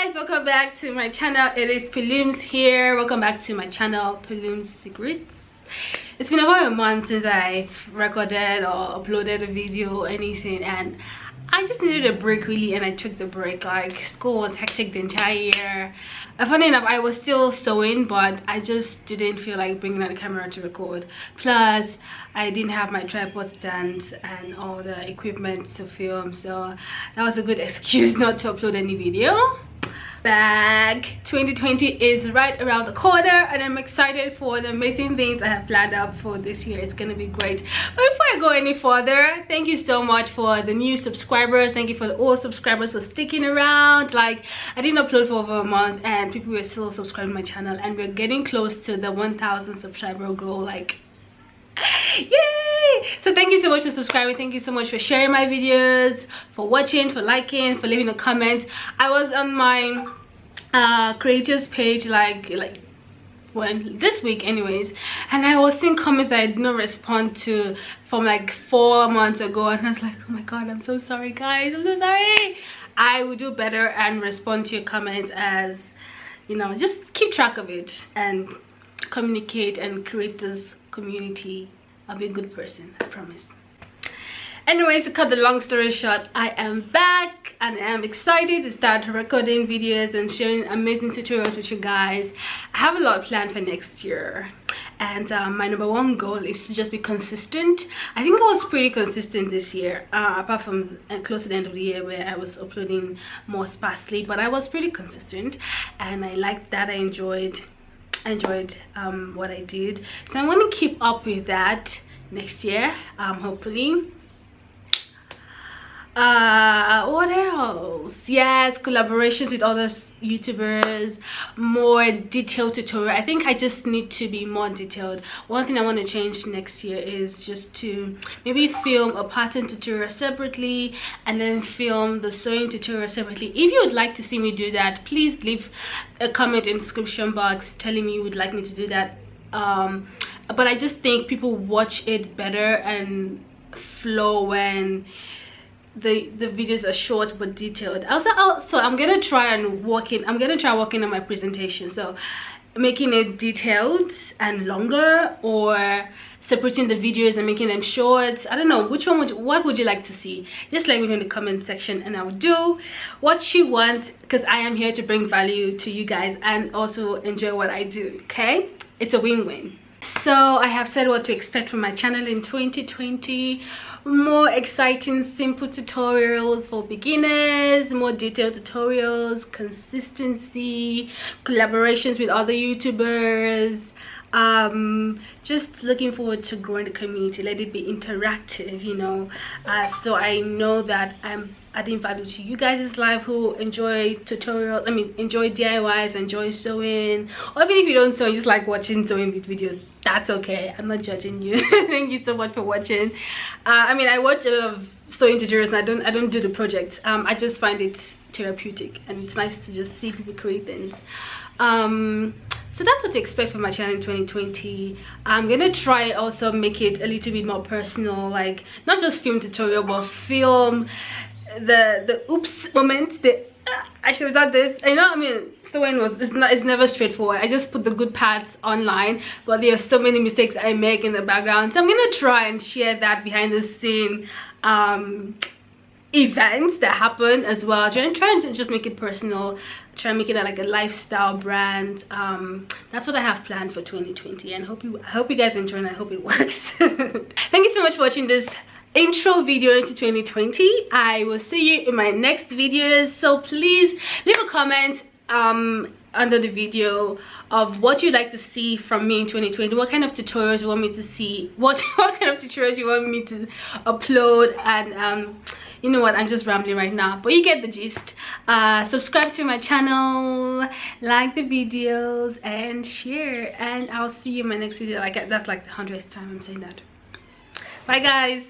Guys, welcome back to my channel. It is Pelumes here. Welcome back to my channel, Pelumes Secrets. It's been about a month since I've recorded or uploaded a video or anything, and I just needed a break really, and I took the break. Like, school was hectic the entire year. Funny enough, I was still sewing, but I just didn't feel like bringing out the camera to record. Plus, I didn't have my tripod stand and all the equipment to film, so that was a good excuse not to upload any video. Back 2020 is right around the corner, and I'm excited for the amazing things I have planned up for this year. It's gonna be great. But before I go any further, thank you so much for the new subscribers. Thank you for the old subscribers for sticking around. Like, I didn't upload for over a month and people were still subscribing to my channel, and we're getting close to the 1,000 subscriber goal. Like, yay! So thank you so much for subscribing. Thank you so much for sharing my videos, for watching, for liking, for leaving a comment. I was on my creators page like when this week anyways, and I was seeing comments that I did not respond to from like 4 months ago, and I was like, oh my god, I'm so sorry guys, I'm so sorry. I will do better and respond to your comments, as you know, just keep track of it and communicate and create this community. I'll be a good person, I promise. Anyways, to cut the long story short, I am back and I am excited to start recording videos and sharing amazing tutorials with you guys. I have a lot planned for next year, and my number one goal is to just be consistent. I think I was pretty consistent this year, apart from close to the end of the year where I was uploading more sparsely, but I was pretty consistent and I liked that. I enjoyed what I did, so I want to keep up with that next year, hopefully. What else? Yes, collaborations with other YouTubers, more detailed tutorial. I think I just need to be more detailed. One thing I want to change next year is just to maybe film a pattern tutorial separately and then film the sewing tutorial separately. If you would like to see me do that, please leave a comment in the description box telling me you would like me to do that. But I just think people watch it better and flow when the videos are short but detailed. Also I'm gonna try working on my presentation, so making it detailed and longer, or separating the videos and making them short. I don't know what would you like to see. Just let me know in the comment section and I'll do what you want, because I am here to bring value to you guys and also enjoy what I do. Okay, it's a win-win. So I have said what to expect from my channel in 2020. More exciting simple tutorials for beginners, more detailed tutorials, consistency, collaborations with other YouTubers. Just looking forward to growing the community. Let it be interactive, you know, so I know that I'm adding value to you guys' life who enjoy tutorials, enjoy DIYs, enjoy sewing, or even if you don't sew, you just like watching sewing videos. That's okay, I'm not judging you. Thank you so much for watching. I watch a lot of sewing tutorials, and I don't do the projects. I just find it therapeutic, and it's nice to just see people create things. So that's what to expect from my channel in 2020. I'm gonna try also make it a little bit more personal, like not just film tutorial, but film the oops moments, I should have done this, you know. Sewing it's never straightforward. I just put the good parts online, but there are so many mistakes I make in the background, so I'm gonna try and share that behind the scene events that happen as well. Trying to just make it personal, try and make it like a lifestyle brand. That's what I have planned for 2020, and I hope you guys enjoy, and I hope it works. Thank you so much for watching this intro video into 2020. I will see you in my next videos, so please leave a comment under the video of what you'd like to see from me in 2020. What kind of tutorials you want me to see, what kind of tutorials you want me to upload, and you know what, I'm just rambling right now, but you get the gist. Subscribe to my channel, like the videos, and share, and I'll see you in my next video. Like, that's like the 100th time I'm saying that. Bye guys.